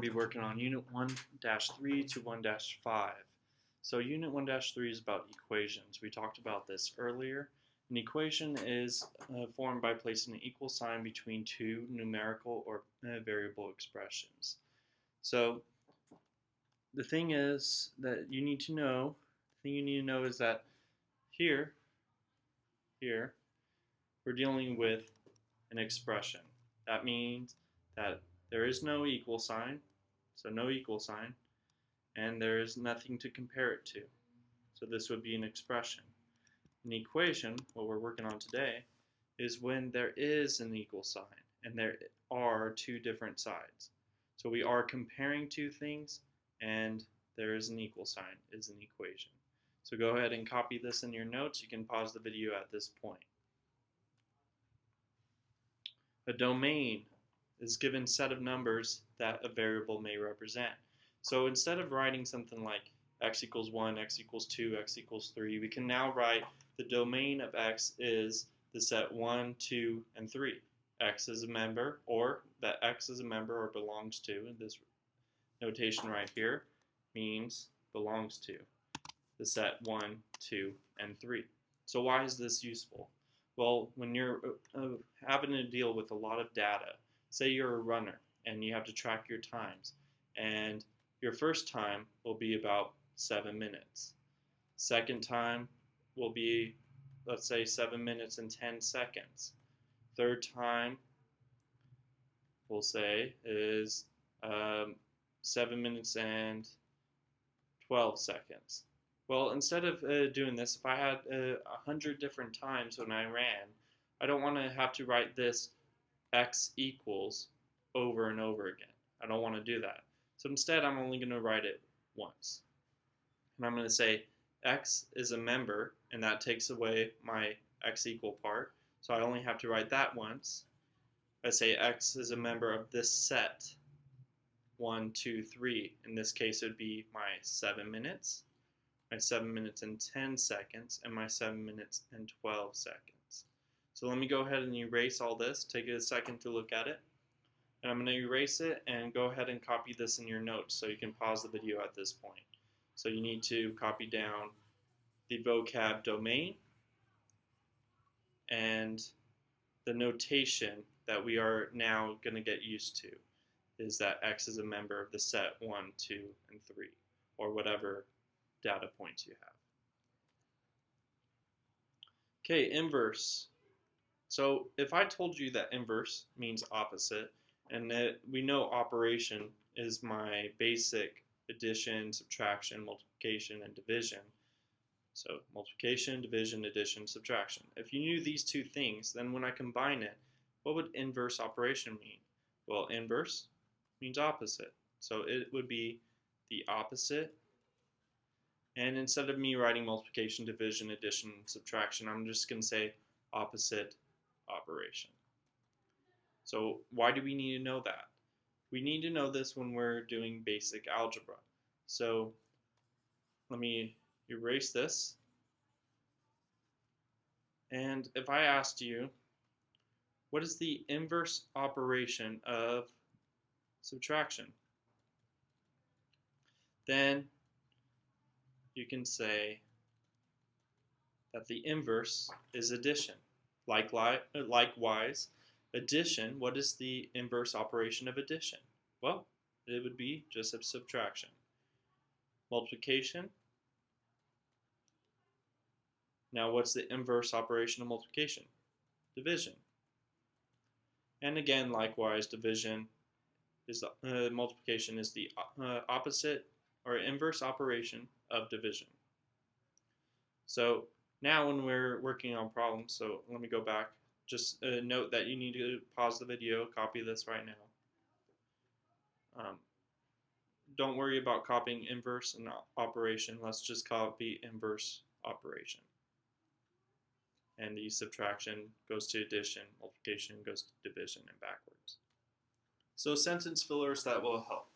going to be working on Unit 1-3 to 1-5. So Unit 1-3 is about equations. We talked about this earlier. An equation is formed by placing an equal sign between two numerical or variable expressions. So the thing is that you need to know, is that here, we're dealing with an expression. That means that there is no equal sign, so no equal sign, and there is nothing to compare it to. So this would be an expression. An equation, what we're working on today, is when there is an equal sign and there are two different sides. So we are comparing two things and there is an equal sign, is an equation. So go ahead and copy this in your notes. You can pause the video at this point. A domain is a given set of numbers that a variable may represent. So instead of writing something like x equals 1, x equals 2, x equals 3, we can now write the domain of x is the set 1, 2, and 3. X is a member, or that x is a member or belongs to, and this notation right here means belongs to the set 1, 2, and 3. So why is this useful? Well, when you're having to deal with a lot of data, say you're a runner and you have to track your times, and your first time will be about 7 minutes. Second time will be, let's say, 7 minutes and 10 seconds. Third time, we'll say, is 7 minutes and 12 seconds. Well, instead of doing this, if I had 100 different times when I ran, I don't want to have to write this x equals over and over again. I don't want to do that. So instead, I'm only going to write it once. And I'm going to say x is a member, and that takes away my x equal part. So I only have to write that once. I say x is a member of this set 1, 2, 3. In this case, it would be my 7 minutes. My 7 minutes and 10 seconds, and my 7 minutes and 12 seconds. So let me go ahead and erase all this. Take a second to look at it. And I'm going to erase it and go ahead and copy this in your notes so you can pause the video at this point. So you need to copy down the vocab domain and the notation that we are now going to get used to is that x is a member of the set 1, 2, and 3, or whatever data points you have. Okay, inverse. So if I told you that inverse means opposite, and that we know operation is my basic addition, subtraction, multiplication, and division. So multiplication, division, addition, subtraction. If you knew these two things, then when I combine it, what would inverse operation mean? Well, inverse means opposite. So it would be the opposite. And instead of me writing multiplication, division, addition, subtraction, I'm just going to say opposite operation. So why do we need to know that? We need to know this when we're doing basic algebra. So let me erase this. And if I asked you, what is the inverse operation of subtraction? Then you can say that the inverse is addition. Likewise, addition, what is the inverse operation of addition? Well, it would be just a subtraction. Multiplication. Now, what's the inverse operation of multiplication? Division. And again, likewise, division is multiplication is the opposite or inverse operation of division. So now when we're working on problems, so let me go back. Just note that you need to pause the video, copy this right now. Don't worry about copying inverse and operation. Let's just copy inverse operation. And the subtraction goes to addition, multiplication goes to division, and backwards. So sentence fillers that will help.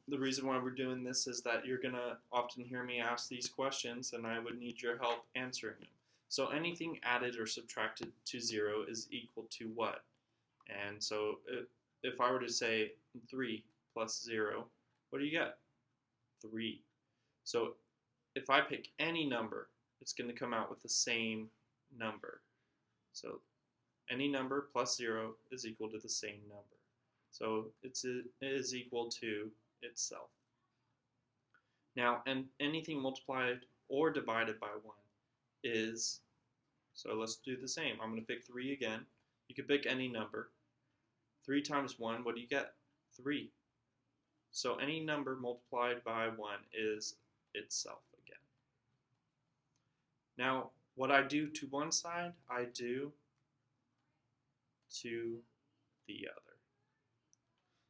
The reason why we're doing this is that you're going to often hear me ask these questions, and I would need your help answering them. So anything added or subtracted to 0 is equal to what? And so if I were to say 3, plus 0, what do you get? 3. So if I pick any number, it's going to come out with the same number. So any number plus 0 is equal to the same number. So it is equal to itself. Now, and anything multiplied or divided by 1 is, so let's do the same. I'm going to pick 3 again. You could pick any number. 3 times 1, what do you get? 3. So any number multiplied by 1 is itself again. Now, what I do to one side, I do to the other.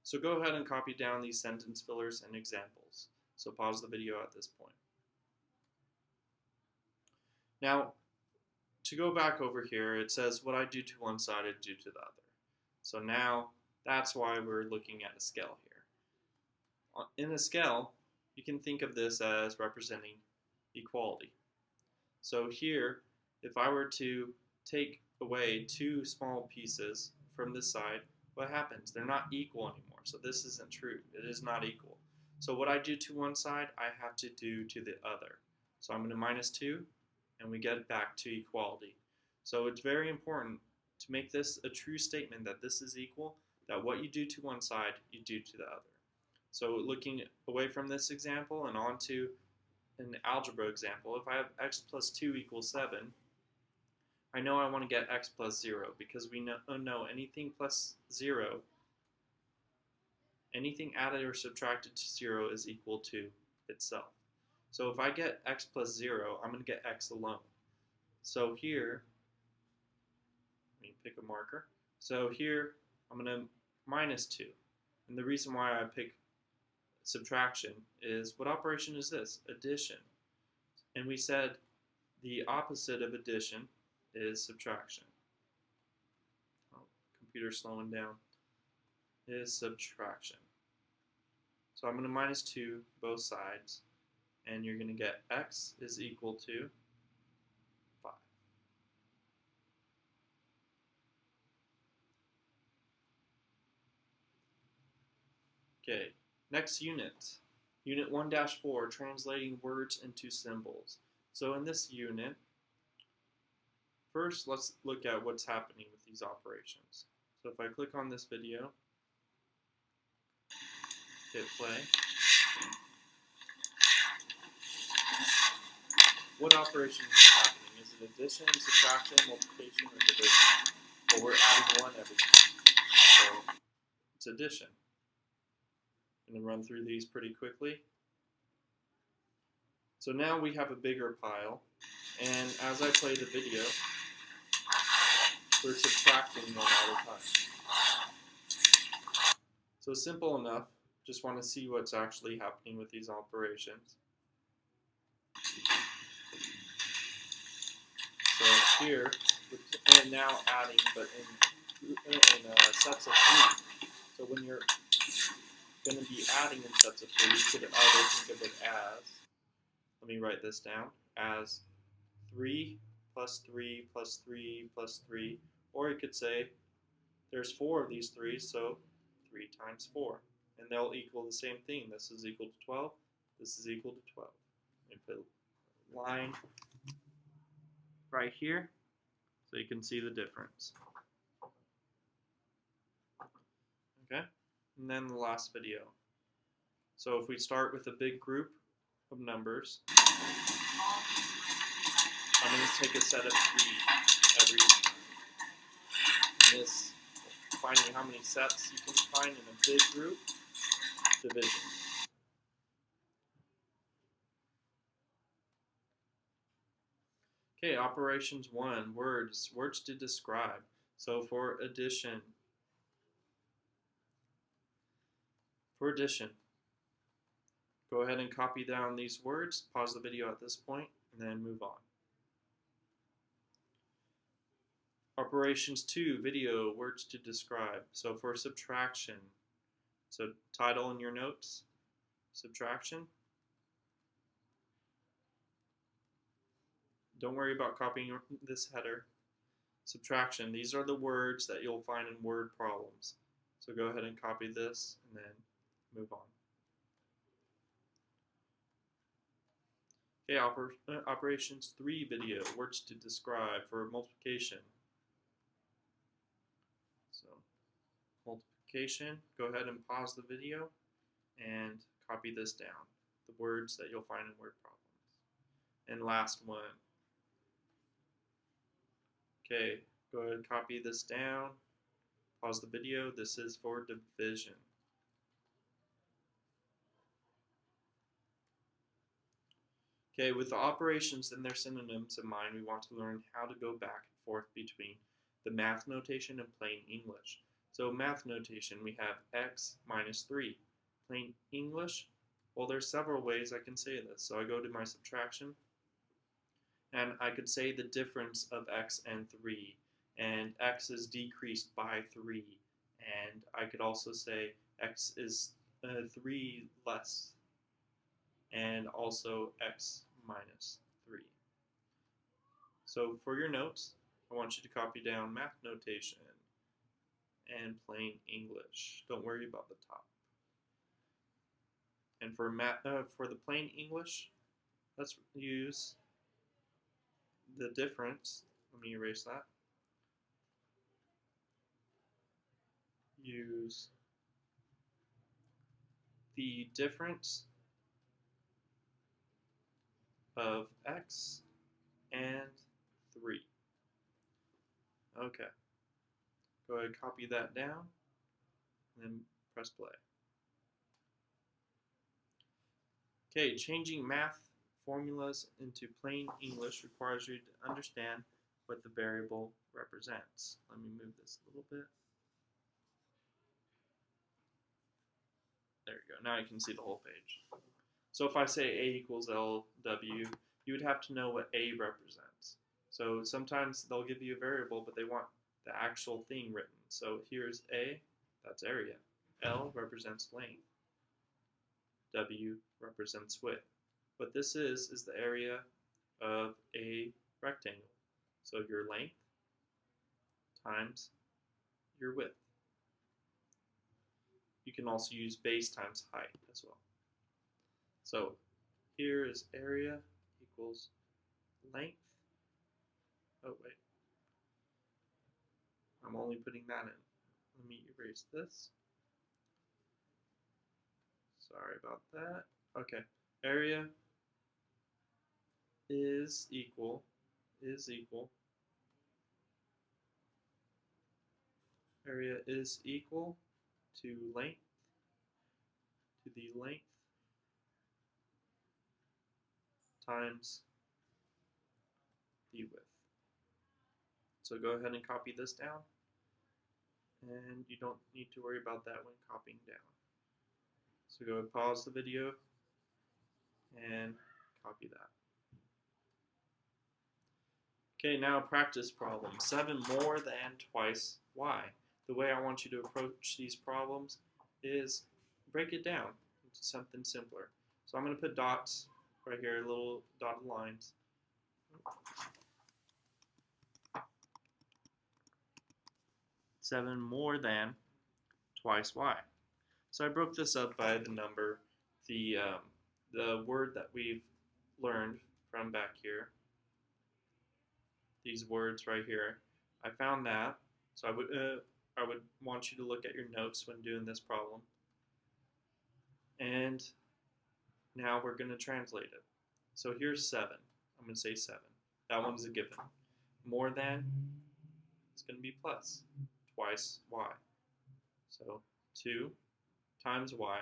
So go ahead and copy down these sentence fillers and examples. So pause the video at this point. Now, to go back over here, it says what I do to one side, I do to the other. So now, that's why we're looking at a scale here. In a scale, you can think of this as representing equality. So here, if I were to take away 2 small pieces from this side, what happens? They're not equal anymore. So this isn't true. It is not equal. So what I do to one side, I have to do to the other. So I'm going to minus 2, and we get back to equality. So it's very important to make this a true statement that this is equal, that what you do to one side, you do to the other. So looking away from this example and onto an algebra example, if I have x plus 2 equals 7, I know I want to get x plus 0 because we know anything plus 0, anything added or subtracted to 0 is equal to itself. So if I get x plus 0, I'm going to get x alone. So here, let me pick a marker. So here, I'm going to minus 2. And the reason why I pick subtraction is, what operation is this? Addition. And we said the opposite of addition is subtraction. Oh, computer's slowing down. Is subtraction. So I'm going to minus 2 both sides, and you're going to get x is equal to 5. Okay, next unit. Unit 1-4, translating words into symbols. So in this unit, first let's look at what's happening with these operations. So if I click on this video, hit play, what operation is happening? Is it addition, subtraction, multiplication, or division? Well, we're adding 1 every time. So it's addition. I'm going to run through these pretty quickly. So now we have a bigger pile, and as I play the video, we're subtracting 1 all the time. So simple enough, just want to see what's actually happening with these operations. So here, we're now adding, but in sets of 3. So when you're going to be adding in sets of 3, you could either think of it as, let me write this down, as 3 plus 3 plus 3 plus 3, or you could say there's 4 of these 3s, so 3 times 4, and they'll equal the same thing. This is equal to 12, this is equal to 12. Let me put a line right here so you can see the difference. Okay, and then the last video. So if we start with a big group of numbers, I'm going to take a set of 3 every time. And this, finding how many sets you can find in a big group, division. Okay, operations 1, words to describe. So for addition, go ahead and copy down these words, pause the video at this point, and then move on. Operations 2, video, words to describe. So for subtraction, so title in your notes, subtraction. Don't worry about copying this header. Subtraction, these are the words that you'll find in word problems. So go ahead and copy this, and then move on. Okay, operations 3 video, words to describe for multiplication. So, multiplication, go ahead and pause the video and copy this down, the words that you'll find in word problems. And last one. Okay, go ahead and copy this down, pause the video. This is for division. Okay, with the operations and their synonyms in mind, we want to learn how to go back and forth between the math notation and plain English. So math notation, we have x minus 3. Plain English, well, there's several ways I can say this. So I go to my subtraction, and I could say the difference of x and 3, and x is decreased by 3, and I could also say x is 3 less, and also x minus 3. So for your notes, I want you to copy down math notation and plain English. Don't worry about the top. And for the plain English, let's use the difference. Let me erase that. Use the difference of x and 3. Okay. Go ahead and copy that down, and then press play. Okay, changing math formulas into plain English requires you to understand what the variable represents. Let me move this a little bit. There you go. Now you can see the whole page. So if I say A equals LW, you would have to know what A represents. So sometimes they'll give you a variable, but they want the actual thing written. So here's A, that's area. L represents length. W represents width. What this is the area of a rectangle. So your length times your width. You can also use base times height as well. So here is area equals length. Oh wait, I'm only putting that in. Let me erase this. Sorry about that. Okay, area is equal area is equal to the length times the width. So go ahead and copy this down, and you don't need to worry about that when copying down. So go ahead and pause the video and copy that. Okay, now practice problem. 7 more than twice y. The way I want you to approach these problems is break it down into something simpler. So I'm going to put dots right here, little dotted lines. Seven more than twice y. So I broke this up by the number, the word that we've learned from back here. These words right here. I found that, so I would want you to look at your notes when doing this problem. And now we're going to translate it. So here's 7. I'm going to say 7. That one's a given. More than, it's going to be plus. Twice y. So 2 times y.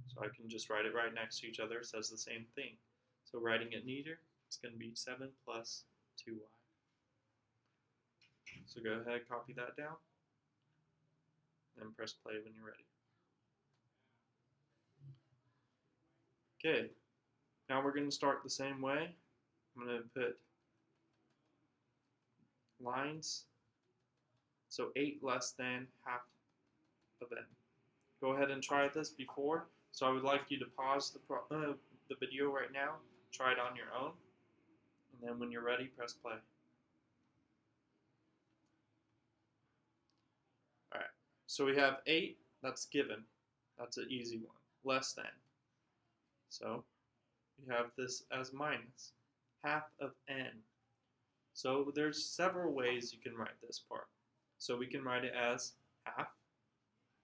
So I can just write it right next to each other. It says the same thing. So writing it neater, it's going to be 7 plus 2y. So go ahead, copy that down, and press play when you're ready. Okay, now we're going to start the same way. I'm going to put lines, so 8 less than half of n. Go ahead and try this before. So I would like you to pause the video right now, try it on your own, and then when you're ready, press play. Alright, so we have 8, that's given. That's an easy one. Less than. So we have this as minus half of n. So there's several ways you can write this part. So we can write it as half,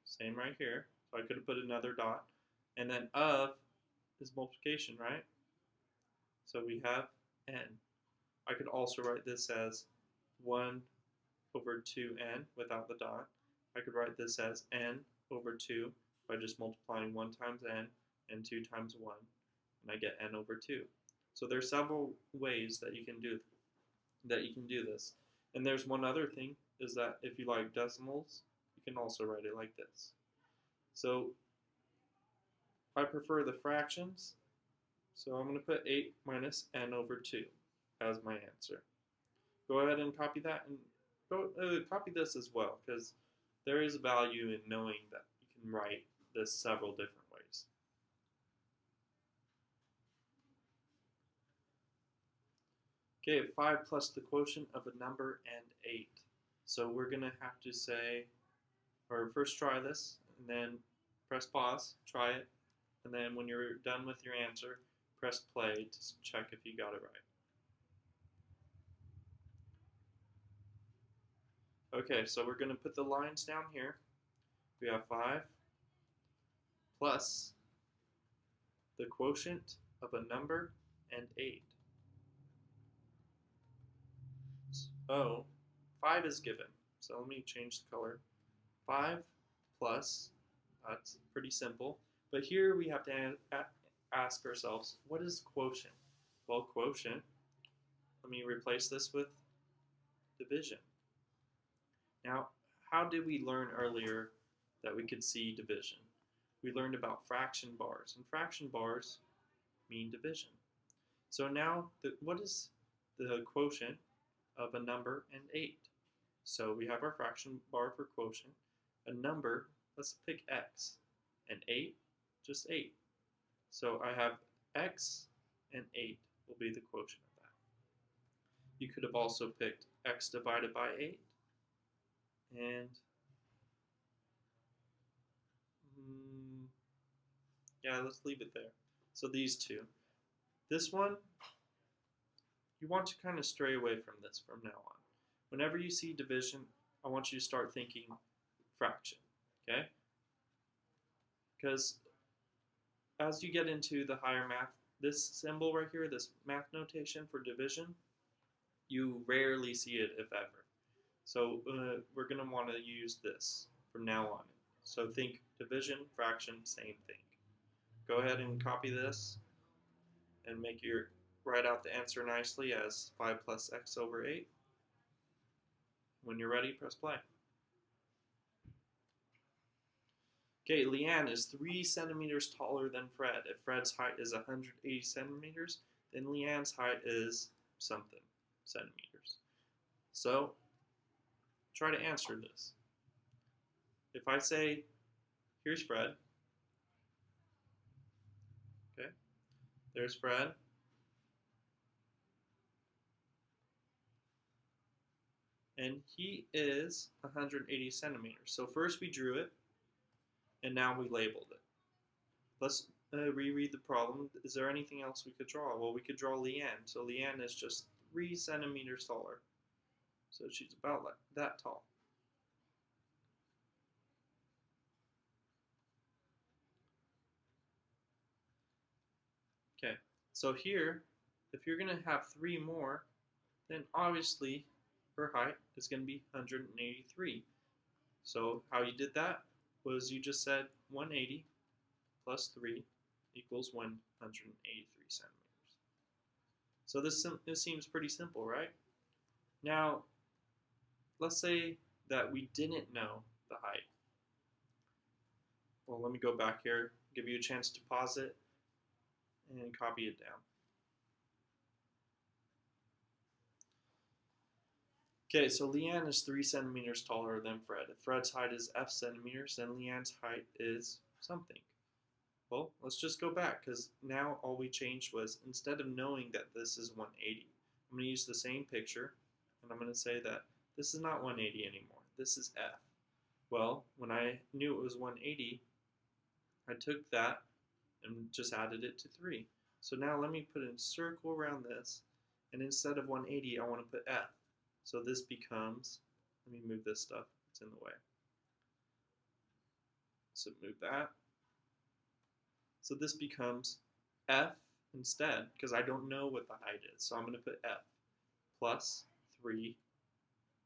same right here. So I could have put another dot. And then of is multiplication, right? So we have n. I could also write this as 1 over 2n without the dot. I could write this as n over 2 by just multiplying 1 times n and 2 times 1, and I get n over 2. So there's several ways that you can do this. And there's one other thing, is that if you like decimals, you can also write it like this. So I prefer the fractions, so I'm going to put 8 minus n over 2 as my answer. Go ahead and copy that, and copy this as well, because there is value in knowing that you can write this several different ways. Okay, 5 plus the quotient of a number and 8. So we're going to have to say, or first try this, and then press pause, try it, and then when you're done with your answer, press play to check if you got it right. Okay, so we're going to put the lines down here. We have 5 plus the quotient of a number and 8. So 5 is given. So let me change the color. 5 plus, that's pretty simple. But here we have to ask ourselves, what is quotient? Well, quotient, let me replace this with division. Now, how did we learn earlier that we could see division? We learned about fraction bars, and fraction bars mean division. So now, what is the quotient of a number and 8? So we have our fraction bar for quotient. A number, let's pick x, and 8, just 8. So I have x and 8 will be the quotient of that. You could have also picked x divided by 8, and yeah, let's leave it there. So these two. This one, you want to kind of stray away from this from now on. Whenever you see division, I want you to start thinking fraction, okay? Because as you get into the higher math, this symbol right here, this math notation for division, you rarely see it, if ever. So we're going to want to use this from now on. So think division, fraction, same thing. Go ahead and copy this and write out the answer nicely as 5 plus x over 8. When you're ready, press play. Okay, Leanne is 3 centimeters taller than Fred. If Fred's height is 180 centimeters, then Leanne's height is something centimeters. So, try to answer this. If I say, here's Fred, okay, there's Fred, and he is 180 centimeters. So first we drew it, and now we labeled it. Let's reread the problem. Is there anything else we could draw? Well, we could draw Leanne. So Leanne is just 3 centimeters taller. So she's about like that tall. Okay, so here, if you're going to have 3 more, then obviously her height is going to be 183. So how you did that was you just said 180 plus 3 equals 183 centimeters. So this seems pretty simple, right? Now, let's say that we didn't know the height. Well, let me go back here, give you a chance to pause it, and copy it down. Okay, so Leanne is 3 centimeters taller than Fred. If Fred's height is f centimeters, then Leanne's height is something. Well, let's just go back, because now all we changed was, instead of knowing that this is 180, I'm going to use the same picture, and I'm going to say that this is not 180 anymore. This is f. Well, when I knew it was 180, I took that and just added it to 3. So now let me put a circle around this, and instead of 180, I want to put f. So this becomes, let me move this stuff, it's in the way. So move that. So this becomes f instead, because I don't know what the height is. So I'm going to put f plus 3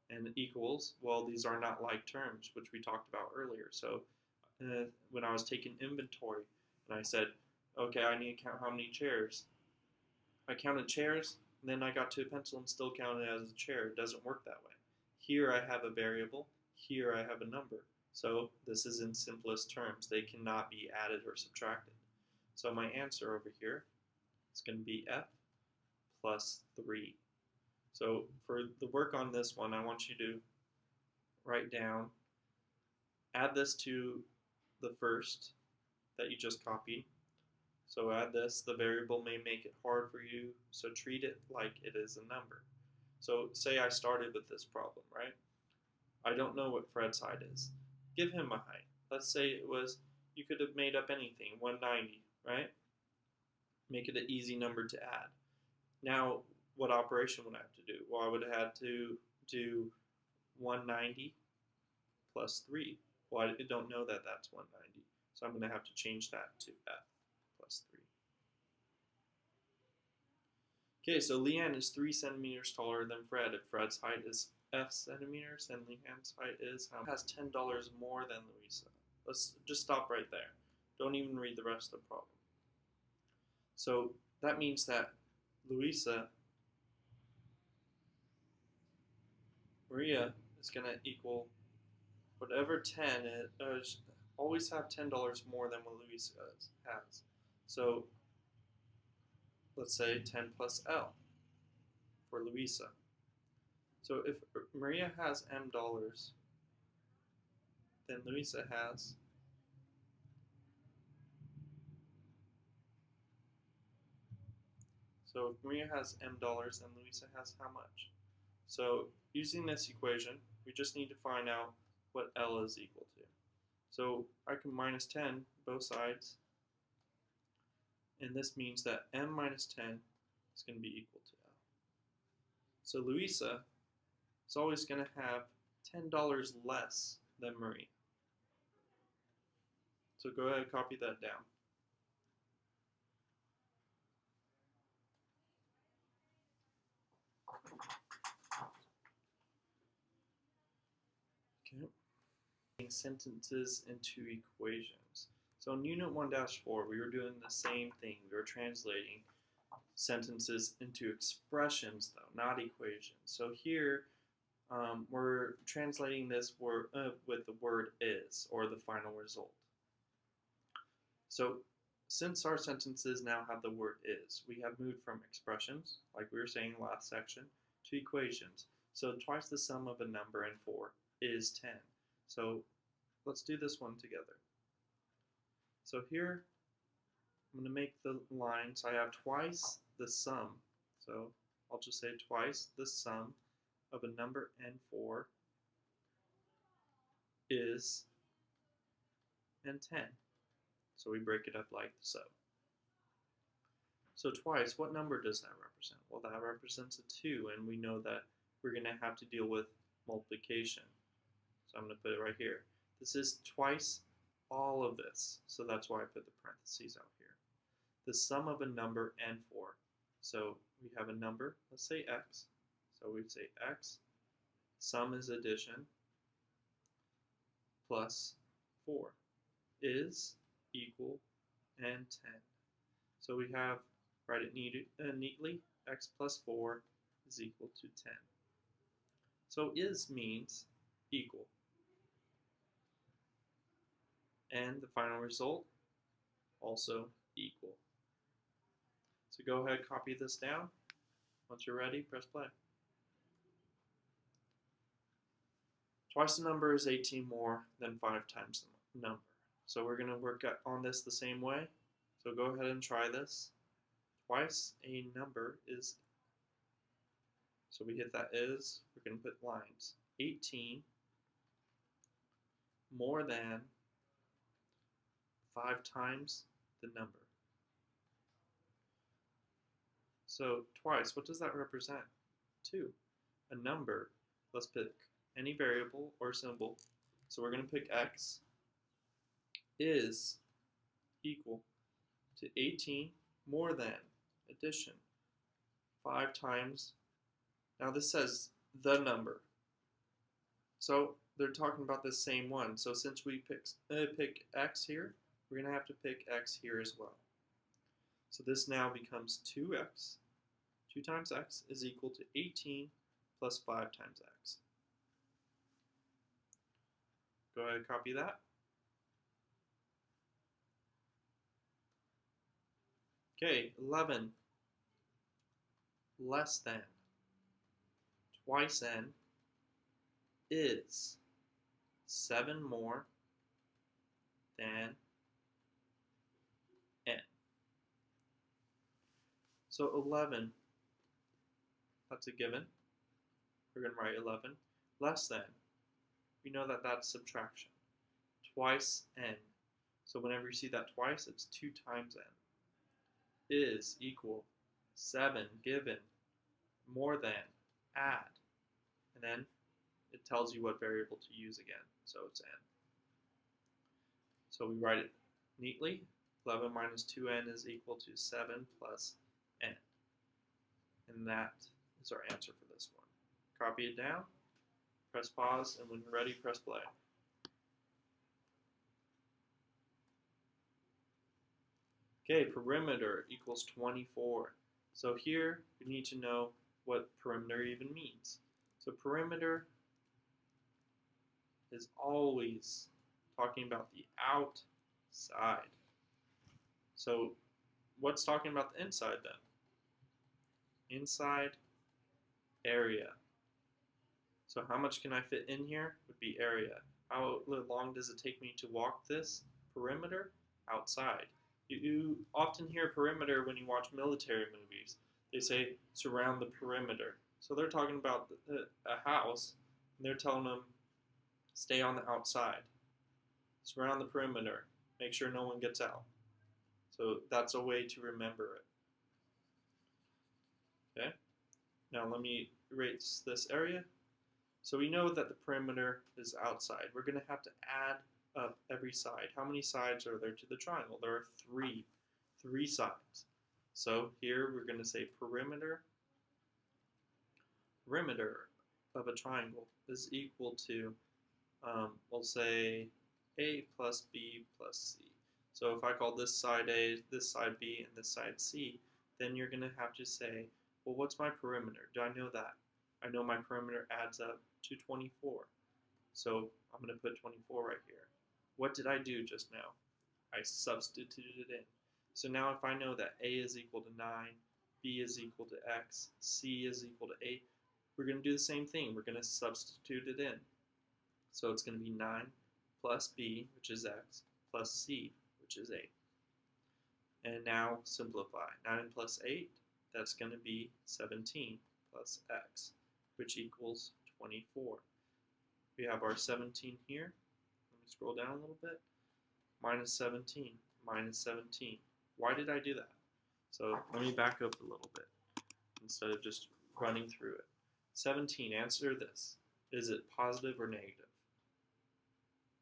and equals, well, these are not like terms, which we talked about earlier. So when I was taking inventory, and I said, okay, I need to count how many chairs. I counted chairs, and then I got to a pencil and still counted it as a chair. It doesn't work that way. Here I have a variable, here I have a number. So this is in simplest terms. They cannot be added or subtracted. So my answer over here is going to be f plus 3. So for the work on this one, I want you to write down, add this to the first that you just copied. So add this, the variable may make it hard for you, so treat it like it is a number. So say I started with this problem, right? I don't know what Fred's height is. Give him a height. Let's say it was, you could have made up anything, 190, right? Make it an easy number to add. Now, what operation would I have to do? Well, I would have had to do 190 plus 3. Well, I don't know that that's 190, so I'm going to have to change that to f plus 3. Okay, so Leanne is 3 centimeters taller than Fred. If Fred's height is f centimeters, then Leanne's height is has $10 more than Louisa. Let's just stop right there. Don't even read the rest of the problem. So that means that Maria is going to equal whatever 10 is, always have $10 more than what Louisa has. So let's say 10 plus L for Louisa. So if Maria has M dollars, then Louisa has So if Maria has M dollars, then Louisa has how much? So using this equation, we just need to find out what L is equal to. So I can minus 10 both sides, and this means that M minus 10 is going to be equal to L. So Louisa is always going to have $10 less than Maria. So go ahead and copy that down. Okay. Sentences into equations. So in Unit 1-4, we were doing the same thing. We were translating sentences into expressions, though, not equations. So here, we're translating this word with the word is, or the final result. So since our sentences now have the word is, we have moved from expressions, like we were saying last section, to equations. So twice the sum of a number and 4 is 10. So let's do this one together. So here, I'm going to make the line, so I have twice the sum. So I'll just say twice the sum of a number and 4 is and 10. So we break it up like so. So twice, what number does that represent? Well, that represents a 2, and we know that we're going to have to deal with multiplication. So I'm going to put it right here. This is twice all of this, so that's why I put the parentheses out here. The sum of a number and 4. So we have a number, let's say x. So we'd say x, sum is addition, plus 4 is equal and 10. So we have, write it neatly, x plus 4 is equal to 10. So is means equal. And the final result, also equal. So go ahead, copy this down. Once you're ready, press play. Twice the number is 18 more than 5 times the number. So we're going to work on this the same way. So go ahead and try this. Twice a number is, so we hit that is, we're going to put lines. 18 more than 5 times the number. So twice, what does that represent? 2. A number, let's pick any variable or symbol. So we're going to pick x is equal to 18 more than addition 5 times. Now this says the number. So they're talking about the same one. So since we pick x here, we're going to have to pick x here as well. So this now becomes 2x. 2 times x is equal to 18 plus 5 times x. Go ahead and copy that. Okay, 11 less than twice n is 7 more than n. So 11, that's a given. We're going to write 11 less than. We know that that's subtraction. Twice n. So whenever you see that twice, it's 2 times n. Is equal 7 given more than add. And then it tells you what variable to use again. So it's n. So we write it neatly. 11 minus 2n is equal to 7 plus n. And that is our answer for this one. Copy it down, press pause, and when you're ready, press play. Okay, perimeter equals 24. So here you need to know what perimeter even means. So perimeter is always talking about the outside. So what's talking about the inside then? Inside area. So how much can I fit in here would be area. How long does it take me to walk this perimeter? Outside. You often hear perimeter when you watch military movies. They say surround the perimeter. So they're talking about a house, and they're telling them stay on the outside. Surround the perimeter. Make sure no one gets out. So that's a way to remember it. Okay. Now let me erase this area. So we know that the perimeter is outside. We're going to have to add up every side. How many sides are there to the triangle? There are 3. 3 sides. So here we're going to say perimeter of a triangle is equal to, we'll say A plus B plus C. So if I call this side A, this side B, and this side C, then you're going to have to say, well, what's my perimeter? Do I know that? I know my perimeter adds up to 24. So I'm going to put 24 right here. What did I do just now? I substituted it in. So now if I know that A is equal to 9, B is equal to X, C is equal to 8, we're going to do the same thing. We're going to substitute it in. So it's going to be 9 plus B, which is X, plus C, which is 8. And now simplify. 9 plus 8, that's going to be 17 plus X, which equals 24. We have our 17 here. Let me scroll down a little bit. Minus 17, minus 17. Why did I do that? So let me back up a little bit instead of just running through it. 17, answer this. Is it positive or negative?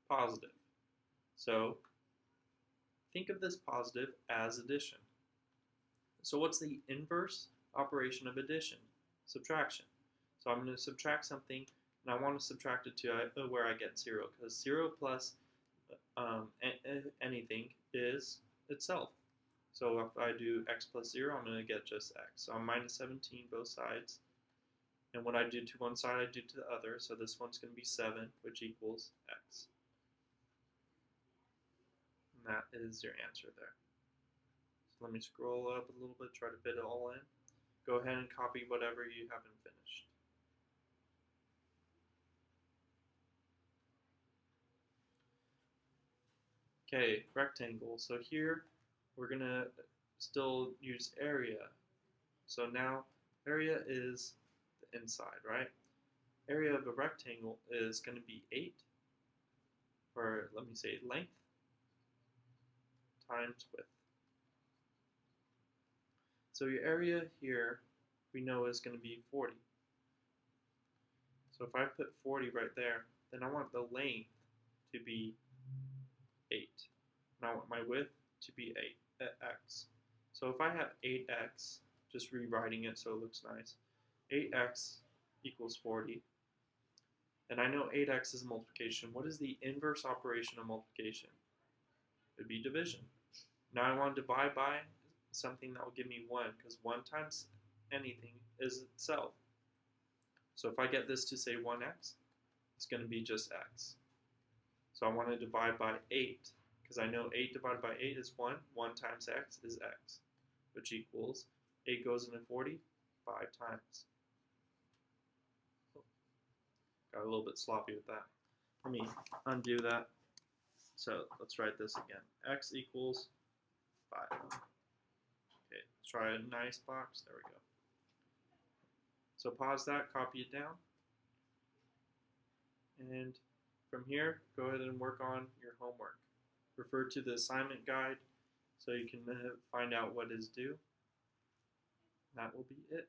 Positive. So think of this positive as addition. So what's the inverse operation of addition? Subtraction. So I'm going to subtract something, and I want to subtract it to where I get 0, because 0 plus anything is itself. So if I do x plus 0, I'm going to get just x. So I'm minus 17 both sides. And what I do to one side, I do to the other. So this one's going to be 7, which equals x. And that is your answer there. So let me scroll up a little bit, try to fit it all in. Go ahead and copy whatever you haven't finished. Okay, rectangle. So here we're going to still use area. So now area is the inside, right? Area of a rectangle is going to be 8, or let me say length, times width. So your area here we know is going to be 40. So if I put 40 right there, then I want the length to be 8. And I want my width to be 8 at x. So if I have 8x, just rewriting it so it looks nice, 8x equals 40. And I know 8x is multiplication. What is the inverse operation of multiplication? It would be division. Now I want to divide by something that will give me 1, because 1 times anything is itself. So if I get this to say 1x, it's going to be just x. So I want to divide by 8, because I know 8 divided by 8 is 1. 1 times x is x, which equals 8 goes into 40 5 times. Got a little bit sloppy with that. Let me undo that. So let's write this again. X equals 5. Okay, let's try a nice box. There we go. So pause that, copy it down. And from here, go ahead and work on your homework. Refer to the assignment guide so you can find out what is due. That will be it.